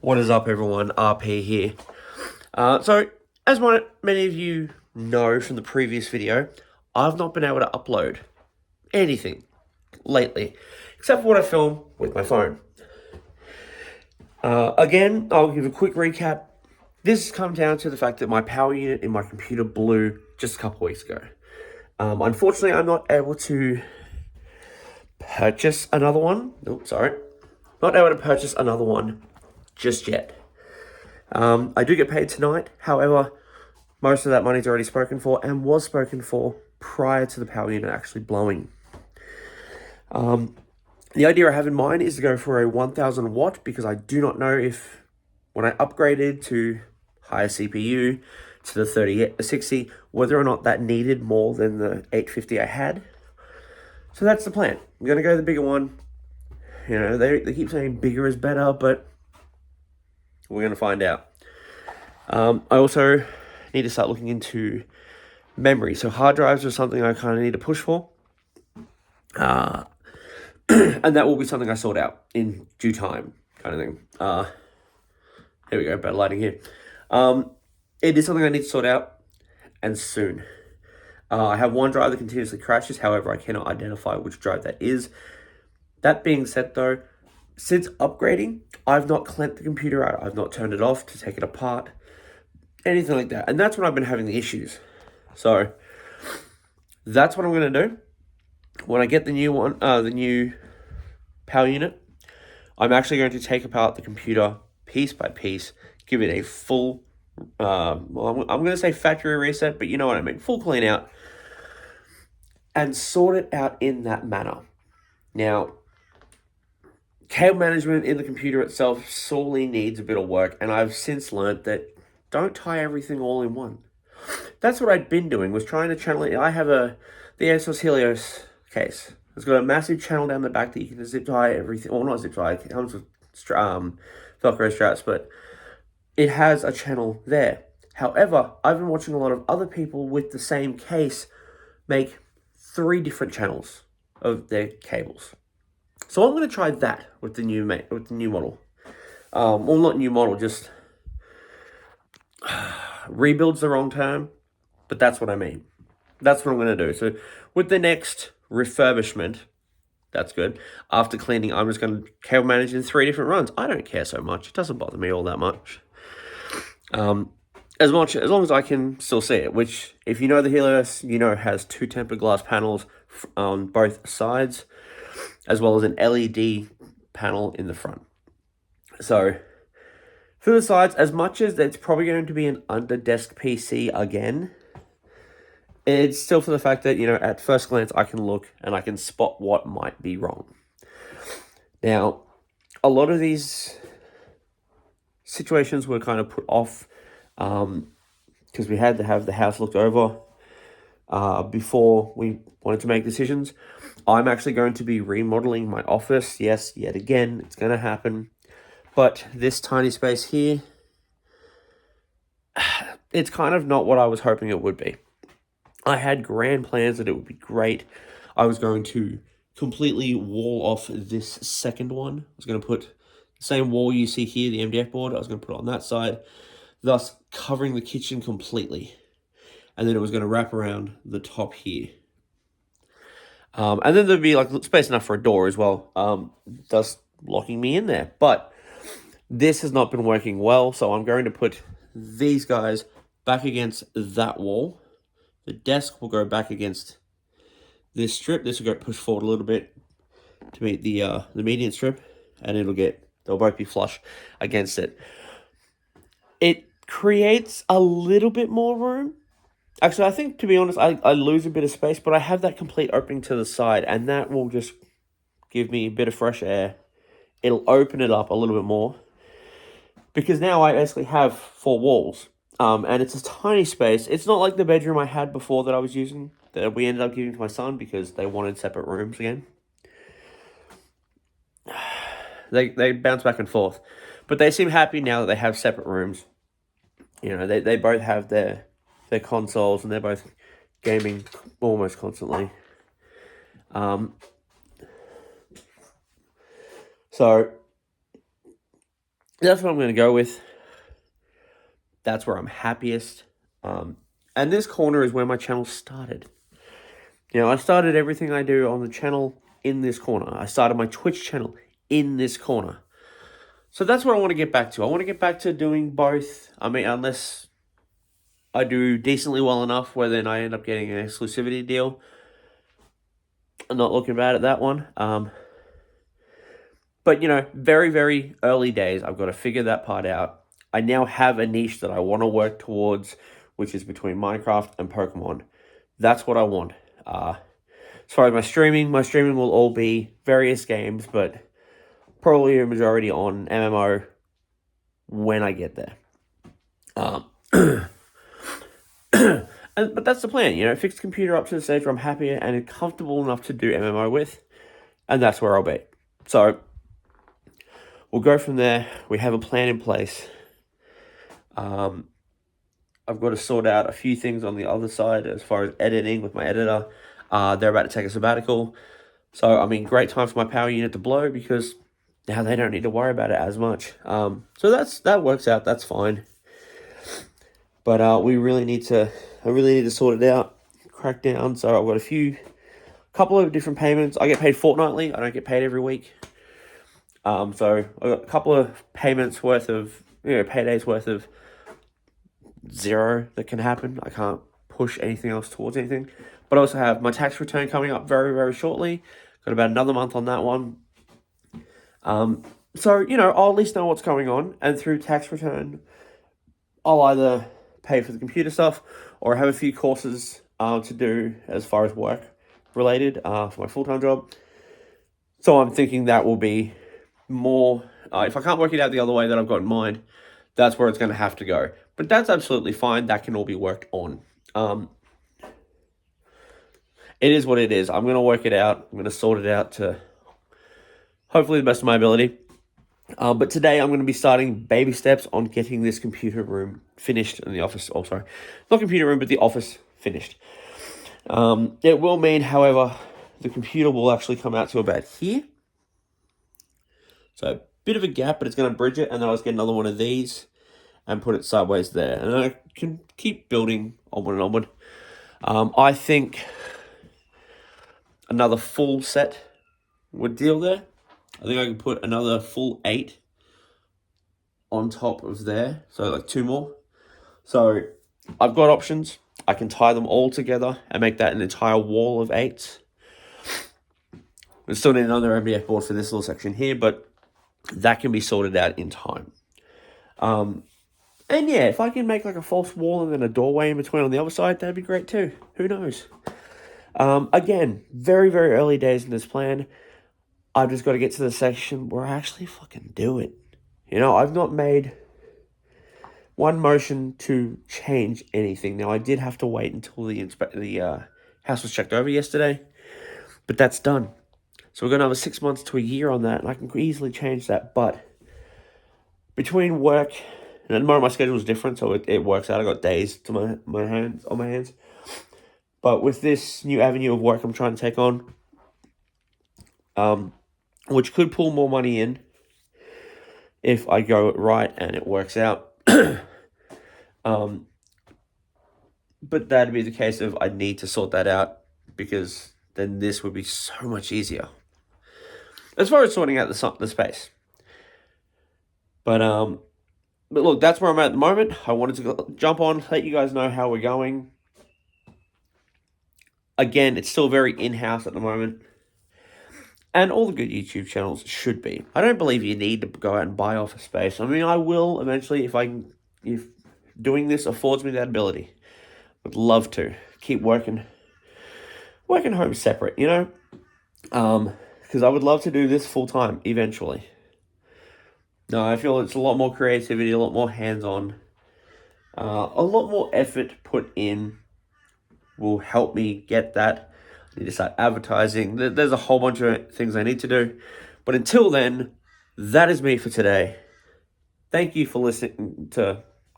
What is up, everyone? RP here. As many of you know from the previous video, I've not been able to upload anything lately, except for what I film with my phone. Again, I'll give a quick recap. This has come down to the fact that my power unit in my computer blew just a couple weeks ago. Unfortunately, I'm not able to purchase another one. Not able to purchase another one just yet. I do get paid tonight. However, most of that money's already spoken for and was spoken for prior to the power unit actually blowing. The idea I have in mind is to go for a 1000 watt because I do not know if when I upgraded to higher CPU to the 3060, whether or not that needed more than the 850 I had. So that's the plan. I'm going to go the bigger one. You know, they keep saying bigger is better, but we're going to find out. I also need to start looking into memory. So hard drives are something I kind of need to push for. And that will be something I sort out in due time, kind of thing. Here we go, better lighting here. It is something I need to sort out, and soon. I have one drive that continuously crashes, however, I cannot identify which drive that is. That being said, though, since upgrading, I've not clamped the computer out. I've not turned it off to take it apart, anything like that. And that's when I've been having the issues. So that's what I'm going to do. When I get the new one, the new power unit, I'm actually going to take apart the computer piece by piece, give it a full, I'm going to say factory reset, but you know what I mean, full clean out, and sort it out in that manner. Now, cable management in the computer itself sorely needs a bit of work, and I've since learned that don't tie everything all in one. That's what I'd been doing, was trying to channel it. I have the ASUS Helios case. It's got a massive channel down the back that you can zip tie everything. Well, not zip tie, it comes with Velcro straps, but it has a channel there. However, I've been watching a lot of other people with the same case make 3 different channels of their cables. So I'm going to try that with the new model. Well, not new model, just rebuild's the wrong term, but that's what I mean. That's what I'm going to do. So with the next refurbishment, that's good. After cleaning, I'm just going to cable manage in 3 different runs. I don't care so much. It doesn't bother me all that much. As long as I can still see it, which, if you know the Helios, you know, has 2 tempered glass panels on both sides, as well as an LED panel in the front. So for the sides, as much as it's probably going to be an under-desk PC again, it's still for the fact that, you know, at first glance, I can look and I can spot what might be wrong. Now, a lot of these situations were kind of put off because we had to have the house looked over before we wanted to make decisions. I'm actually going to be remodeling my office. Yes, yet again, it's going to happen. But this tiny space here, it's kind of not what I was hoping it would be. I had grand plans that it would be great. I was going to completely wall off this second one. I was going to put the same wall you see here, the MDF board. I was going to put it on that side, thus covering the kitchen completely. And then it was going to wrap around the top here. And then there'd be like space enough for a door as well, thus locking me in there. But this has not been working well, so I'm going to put these guys back against that wall. The desk will go back against this strip. This will go push forward a little bit to meet the median strip, and they'll both be flush against it. It creates a little bit more room. Actually, I think, to be honest, I lose a bit of space, but I have that complete opening to the side, and that will just give me a bit of fresh air. It'll open it up a little bit more, because now I basically have 4 walls. And it's a tiny space. It's not like the bedroom I had before that I was using, that we ended up giving to my son because they wanted separate rooms again. They bounce back and forth. But they seem happy now that they have separate rooms. You know, they both have their consoles, and they're both gaming almost constantly. So That's what I'm going to go with. That's where I'm happiest. And this corner is where my channel started. You know, I started everything I do on the channel in this corner. I started my Twitch channel in this corner. So that's what I want to get back to. I want to get back to doing both. I mean, unless I do decently well enough where then I end up getting an exclusivity deal. I'm not looking bad at that one. But, you know, very, very early days. I've got to figure that part out. I now have a niche that I want to work towards, which is between Minecraft and Pokemon. That's what I want. As far as my streaming will all be various games, but probably a majority on MMO when I get there. But that's the plan, you know, fix the computer up to the stage where I'm happy and comfortable enough to do MMO with, and that's where I'll be. So we'll go from there. We have a plan in place. I've got to sort out a few things on the other side as far as editing with my editor. They're about to take a sabbatical. So, I mean, great time for my power unit to blow because now they don't need to worry about it as much. So that works out. That's fine. But I really need to sort it out, crack down. So I've got couple of different payments. I get paid fortnightly. I don't get paid every week. So I got a couple of payments worth of, paydays worth of zero that can happen. I can't push anything else towards anything. But I also have my tax return coming up very, very shortly. Got about another month on that one. So, I'll at least know what's going on. And through tax return, I'll either pay for the computer stuff or have a few courses to do as far as work related for my full-time job. So I'm thinking that will be more, if I can't work it out the other way that I've got in mind, that's where it's going to have to go. But that's absolutely fine. That can all be worked on. It is what it is. I'm going to work it out. I'm going to sort it out to hopefully the best of my ability. But today I'm going to be starting baby steps on getting this computer room finished in the office. Oh, sorry. Not computer room, but the office finished. It will mean, however, the computer will actually come out to about here. So a bit of a gap, but it's going to bridge it. And then I'll just get another one of these and put it sideways there. And I can keep building onward and onward. I think another full set would deal there. I think I can put another full 8 on top of there. So like 2 more. So I've got options. I can tie them all together and make that an entire wall of 8s. We still need another MDF board for this little section here, but that can be sorted out in time. And yeah, if I can make like a false wall and then a doorway in between on the other side, that'd be great too. Who knows? Again, very, very early days in this plan. I've just got to get to the section where I actually fucking do it. I've not made one motion to change anything. Now, I did have to wait until the house was checked over yesterday, but that's done. So we're going to have 6 months to a year on that, and I can easily change that. But between work, and at the moment my schedule is different, so it works out. I got days to my hands. But with this new avenue of work I'm trying to take on, which could pull more money in if I go right and it works out. But that'd be the case of I need to sort that out because then this would be so much easier. As far as sorting out the space. But look, that's where I'm at the moment. I wanted to jump on, let you guys know how we're going. Again, it's still very in-house at the moment. And all the good YouTube channels should be. I don't believe you need to go out and buy office space. I mean, I will eventually if doing this affords me that ability. Would love to keep working home separate, because I would love to do this full time eventually. No, I feel it's a lot more creativity, a lot more hands-on, a lot more effort put in will help me get that. I need to start advertising. There's a whole bunch of things I need to do. But until then, that is me for today. Thank you for listening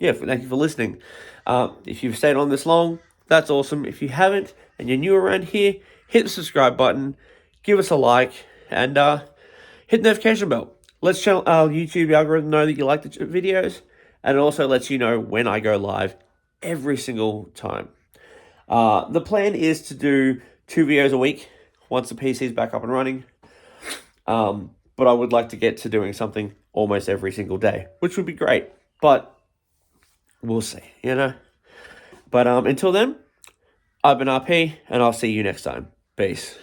thank you for listening. If you've stayed on this long, that's awesome. If you haven't and you're new around here, hit the subscribe button, give us a like, and hit the notification bell. lets YouTube algorithm know that you like the videos, and it also lets you know when I go live every single time. The plan is to do 2 videos a week once the PC is back up and running. But I would like to get to doing something almost every single day, which would be great. But we'll see, you know. But until then, I've been RP, and I'll see you next time. Peace.